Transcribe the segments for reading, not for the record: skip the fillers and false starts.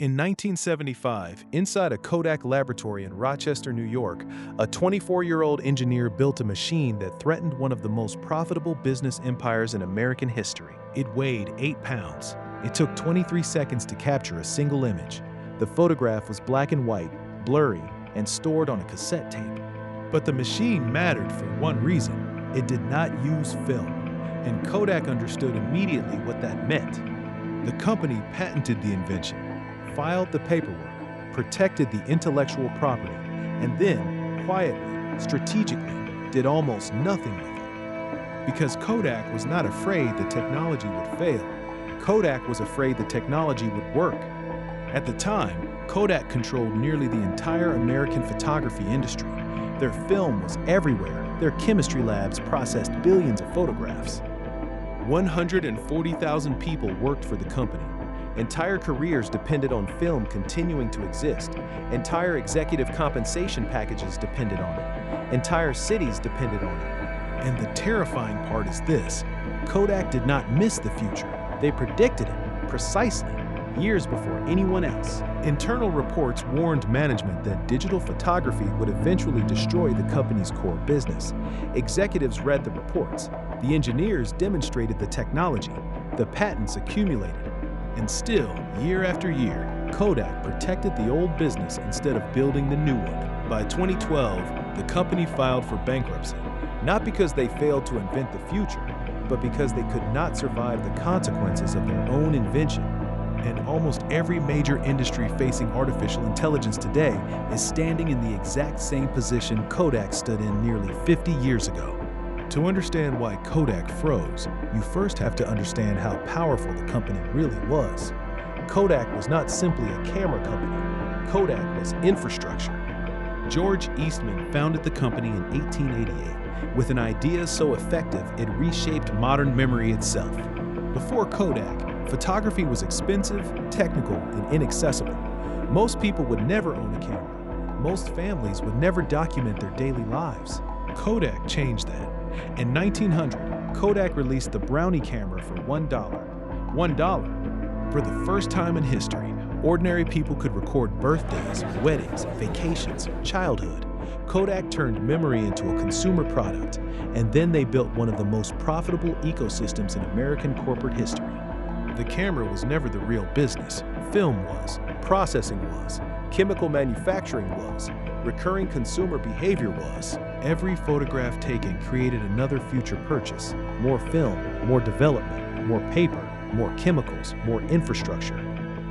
In 1975, inside a Kodak laboratory in Rochester, New York, a 24-year-old engineer built a machine that threatened one of the most profitable business empires in American history. It weighed 8 pounds. It took 23 seconds to capture a single image. The photograph was black and white, blurry, and stored on a cassette tape. But the machine mattered for one reason. It did not use film, and Kodak understood immediately what that meant. The company patented the invention, filed the paperwork, protected the intellectual property, and then, quietly, strategically, did almost nothing with it. Because Kodak was not afraid the technology would fail. Kodak was afraid the technology would work. At the time, Kodak controlled nearly the entire American photography industry. Their film was everywhere. Their chemistry labs processed billions of photographs. 140,000 people worked for the company. Entire careers depended on film continuing to exist. Entire executive compensation packages depended on it. Entire cities depended on it. And the terrifying part is this: Kodak did not miss the future. They predicted it, precisely, years before anyone else. Internal reports warned management that digital photography would eventually destroy the company's core business. Executives read the reports. The engineers demonstrated the technology. The patents accumulated. And still, year after year, Kodak protected the old business instead of building the new one. By 2012, the company filed for bankruptcy, not because they failed to invent the future, but because they could not survive the consequences of their own invention. And almost every major industry facing artificial intelligence today is standing in the exact same position Kodak stood in nearly 50 years ago. To understand why Kodak froze, you first have to understand how powerful the company really was. Kodak was not simply a camera company. Kodak was infrastructure. George Eastman founded the company in 1888 with an idea so effective it reshaped modern memory itself. Before Kodak, photography was expensive, technical, and inaccessible. Most people would never own a camera. Most families would never document their daily lives. Kodak changed that. In 1900, Kodak released the Brownie camera for $1. $1. For the first time in history, ordinary people could record birthdays, weddings, vacations, childhood. Kodak turned memory into a consumer product, and then they built one of the most profitable ecosystems in American corporate history. The camera was never the real business. Film was, processing was, chemical manufacturing was, recurring consumer behavior was. Every photograph taken created another future purchase. More film, more development, more paper, more chemicals, more infrastructure.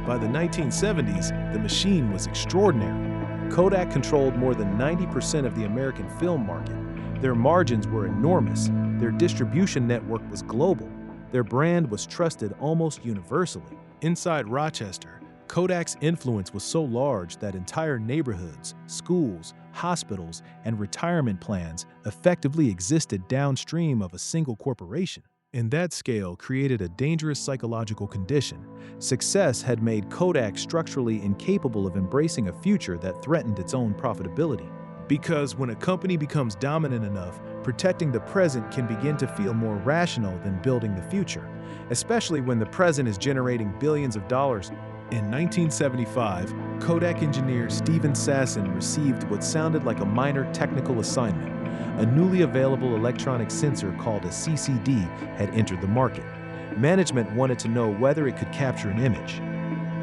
By the 1970s, the machine was extraordinary. Kodak controlled more than 90% of the American film market. Their margins were enormous. Their distribution network was global. Their brand was trusted almost universally. Inside Rochester, Kodak's influence was so large that entire neighborhoods, schools, hospitals, and retirement plans effectively existed downstream of a single corporation. And that scale created a dangerous psychological condition. Success had made Kodak structurally incapable of embracing a future that threatened its own profitability. Because when a company becomes dominant enough, protecting the present can begin to feel more rational than building the future, especially when the present is generating billions of dollars. In 1975, Kodak engineer Steven Sasson received what sounded like a minor technical assignment. A newly available electronic sensor called a CCD had entered the market. Management wanted to know whether it could capture an image.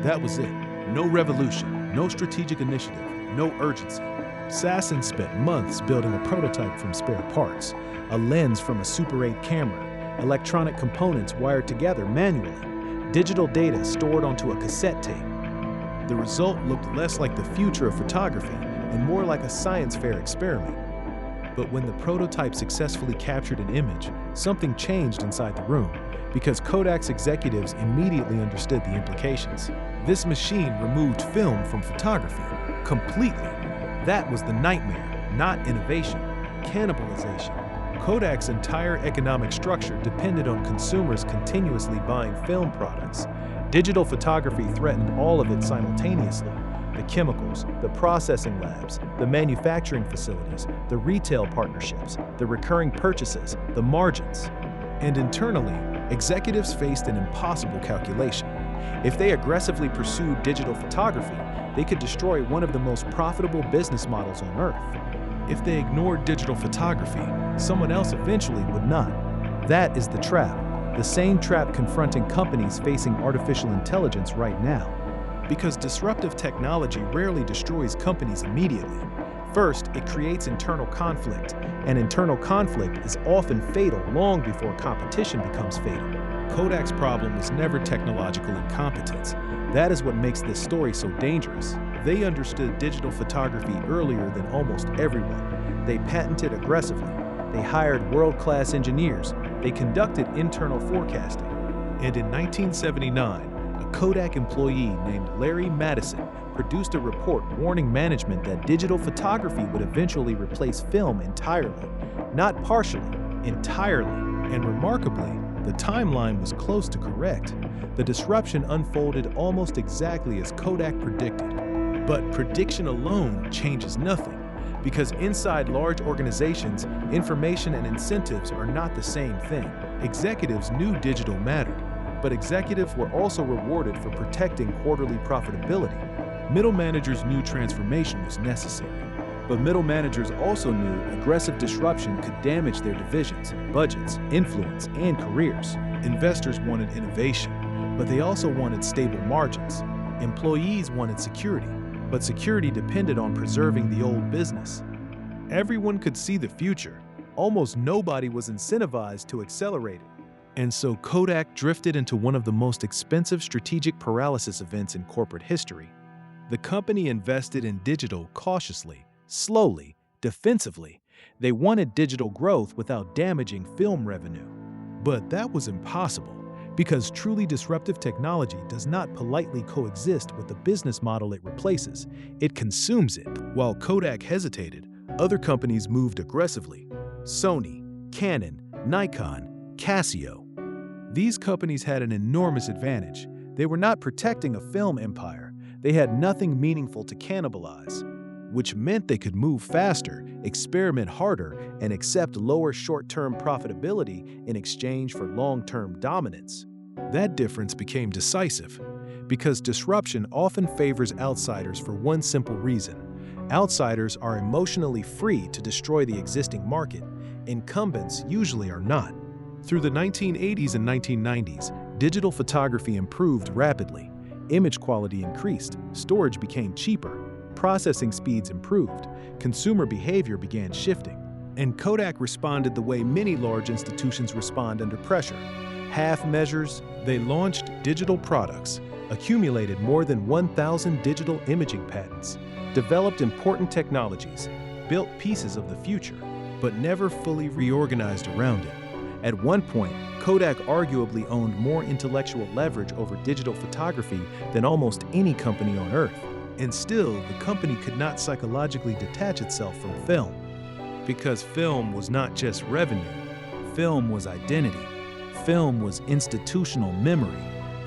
That was it. No revolution, no strategic initiative, no urgency. Sasson spent months building a prototype from spare parts, a lens from a Super 8 camera, electronic components wired together manually, digital data stored onto a cassette tape. The result looked less like the future of photography and more like a science fair experiment. But when the prototype successfully captured an image, something changed inside the room, because Kodak's executives immediately understood the implications. This machine removed film from photography completely. That was the nightmare, not innovation, cannibalization. Kodak's entire economic structure depended on consumers continuously buying film products. Digital photography threatened all of it simultaneously. The chemicals, the processing labs, the manufacturing facilities, the retail partnerships, the recurring purchases, the margins. And internally, executives faced an impossible calculation. If they aggressively pursued digital photography, they could destroy one of the most profitable business models on Earth. If they ignored digital photography, someone else eventually would not. That is the trap, the same trap confronting companies facing artificial intelligence right now. Because disruptive technology rarely destroys companies immediately. First, it creates internal conflict, and internal conflict is often fatal long before competition becomes fatal. Kodak's problem was never technological incompetence. That is what makes this story so dangerous. They understood digital photography earlier than almost everyone. They patented aggressively. They hired world-class engineers. They conducted internal forecasting. And in 1979, a Kodak employee named Larry Madison produced a report warning management that digital photography would eventually replace film entirely. Not partially, entirely. And remarkably, the timeline was close to correct. The disruption unfolded almost exactly as Kodak predicted. But prediction alone changes nothing, because inside large organizations, information and incentives are not the same thing. Executives knew digital mattered, but executives were also rewarded for protecting quarterly profitability. Middle managers knew transformation was necessary, but middle managers also knew aggressive disruption could damage their divisions, budgets, influence, and careers. Investors wanted innovation, but they also wanted stable margins. Employees wanted security, but security depended on preserving the old business. Everyone could see the future. Almost nobody was incentivized to accelerate it. And so Kodak drifted into one of the most expensive strategic paralysis events in corporate history. The company invested in digital cautiously, slowly, defensively. They wanted digital growth without damaging film revenue. But that was impossible, because truly disruptive technology does not politely coexist with the business model it replaces. It consumes it. While Kodak hesitated, other companies moved aggressively. Sony, Canon, Nikon, Casio. These companies had an enormous advantage. They were not protecting a film empire. They had nothing meaningful to cannibalize, which meant they could move faster, experiment harder, and accept lower short-term profitability in exchange for long-term dominance. That difference became decisive, because disruption often favors outsiders for one simple reason. Outsiders are emotionally free to destroy the existing market. Incumbents usually are not. Through the 1980s and 1990s, digital photography improved rapidly. Image quality increased, storage became cheaper, processing speeds improved, consumer behavior began shifting. And Kodak responded the way many large institutions respond under pressure. Half measures, they launched digital products, accumulated more than 1,000 digital imaging patents, developed important technologies, built pieces of the future, but never fully reorganized around it. At one point, Kodak arguably owned more intellectual leverage over digital photography than almost any company on Earth. And still, the company could not psychologically detach itself from film. Because film was not just revenue. Film was identity. Film was institutional memory.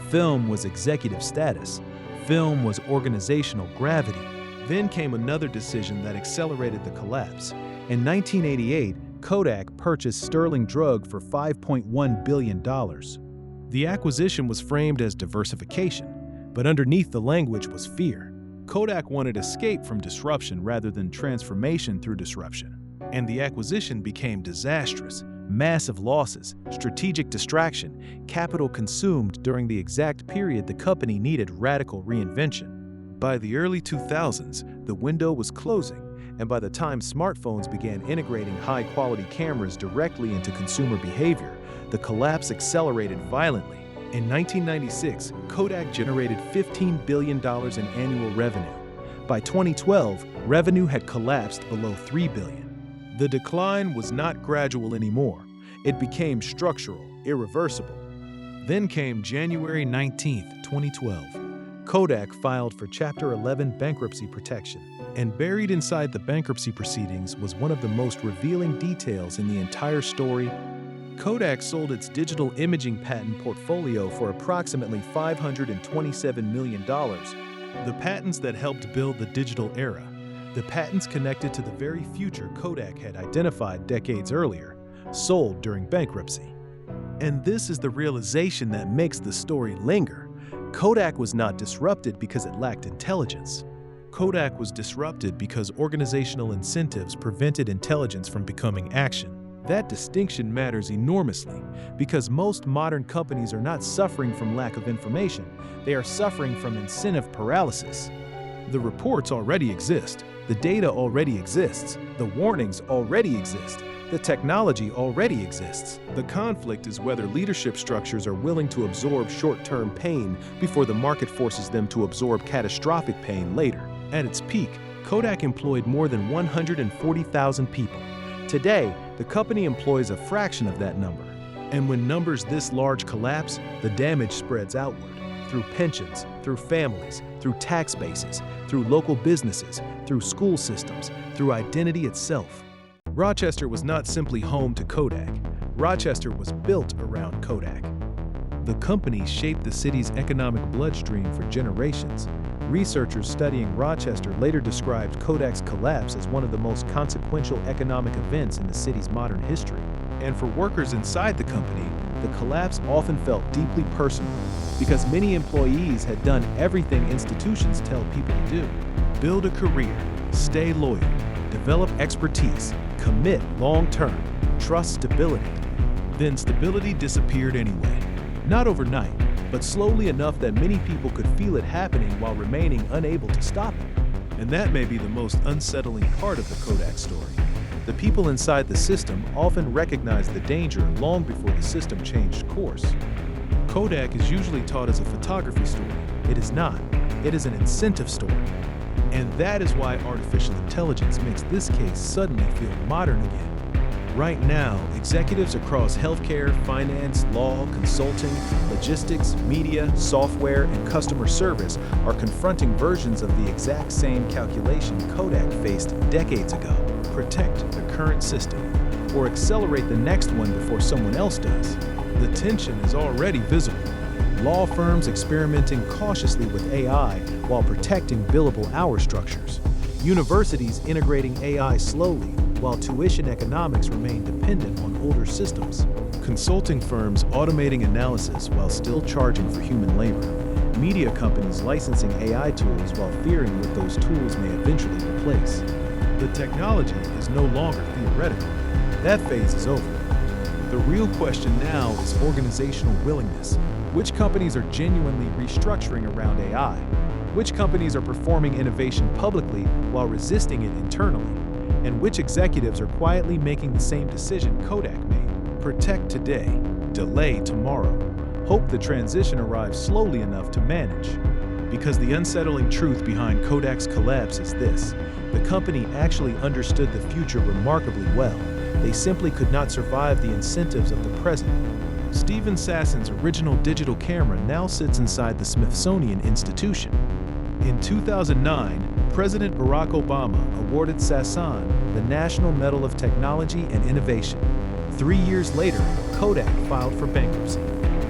Film was executive status. Film was organizational gravity. Then came another decision that accelerated the collapse. In 1988, Kodak purchased Sterling Drug for $5.1 billion. The acquisition was framed as diversification, but underneath the language was fear. Kodak wanted escape from disruption rather than transformation through disruption. And the acquisition became disastrous. Massive losses, strategic distraction, capital consumed during the exact period the company needed radical reinvention. By the early 2000s, the window was closing, and by the time smartphones began integrating high-quality cameras directly into consumer behavior, the collapse accelerated violently. In 1996, Kodak generated $15 billion in annual revenue. By 2012, revenue had collapsed below $3 billion. The decline was not gradual anymore. It became structural, irreversible. Then came January 19, 2012. Kodak filed for Chapter 11 bankruptcy protection. And buried inside the bankruptcy proceedings was one of the most revealing details in the entire story. Kodak sold its digital imaging patent portfolio for approximately $527 million. The patents that helped build the digital era. The patents connected to the very future Kodak had identified decades earlier, sold during bankruptcy. And this is the realization that makes the story linger. Kodak was not disrupted because it lacked intelligence. Kodak was disrupted because organizational incentives prevented intelligence from becoming action. That distinction matters enormously because most modern companies are not suffering from lack of information, they are suffering from incentive paralysis. The reports already exist, the data already exists, the warnings already exist, the technology already exists. The conflict is whether leadership structures are willing to absorb short-term pain before the market forces them to absorb catastrophic pain later. At its peak, Kodak employed more than 140,000 people. Today, the company employs a fraction of that number. And when numbers this large collapse, the damage spreads outward, through pensions, through families, through tax bases, through local businesses, through school systems, through identity itself. Rochester was not simply home to Kodak. Rochester was built around Kodak. The company shaped the city's economic bloodstream for generations. Researchers studying Rochester later described Kodak's collapse as one of the most consequential economic events in the city's modern history. And for workers inside the company, the collapse often felt deeply personal because many employees had done everything institutions tell people to do. Build a career, stay loyal, develop expertise, commit long-term, trust stability. Then stability disappeared anyway. Not overnight, but slowly enough that many people could feel it happening while remaining unable to stop it. And that may be the most unsettling part of the Kodak story. The people inside the system often recognized the danger long before the system changed course. Kodak is usually taught as a photography story. It is not. It is an incentive story. And that is why artificial intelligence makes this case suddenly feel modern again. Right now, executives across healthcare, finance, law, consulting, logistics, media, software, and customer service are confronting versions of the exact same calculation Kodak faced decades ago. Protect the current system, or accelerate the next one before someone else does. The tension is already visible. Law firms experimenting cautiously with AI while protecting billable hour structures. Universities integrating AI slowly, while tuition economics remain dependent on older systems. Consulting firms automating analysis while still charging for human labor. Media companies licensing AI tools while fearing what those tools may eventually replace. The technology is no longer theoretical. That phase is over. The real question now is organizational willingness. Which companies are genuinely restructuring around AI? Which companies are performing innovation publicly while resisting it internally? And which executives are quietly making the same decision Kodak made? Protect today, delay tomorrow. Hope the transition arrives slowly enough to manage. Because the unsettling truth behind Kodak's collapse is this: the company actually understood the future remarkably well. They simply could not survive the incentives of the present. Steven Sassen's original digital camera now sits inside the Smithsonian Institution. In 2009, President Barack Obama awarded Sasson the National Medal of Technology and Innovation. 3 years later, Kodak filed for bankruptcy.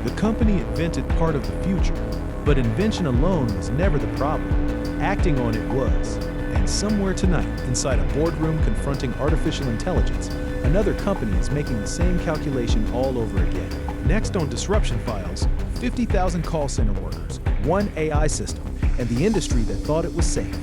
The company invented part of the future, but invention alone was never the problem. Acting on it was. And somewhere tonight, inside a boardroom confronting artificial intelligence, another company is making the same calculation all over again. Next on Disruption Files, 50,000 call center workers, one AI system, and the industry that thought it was safe.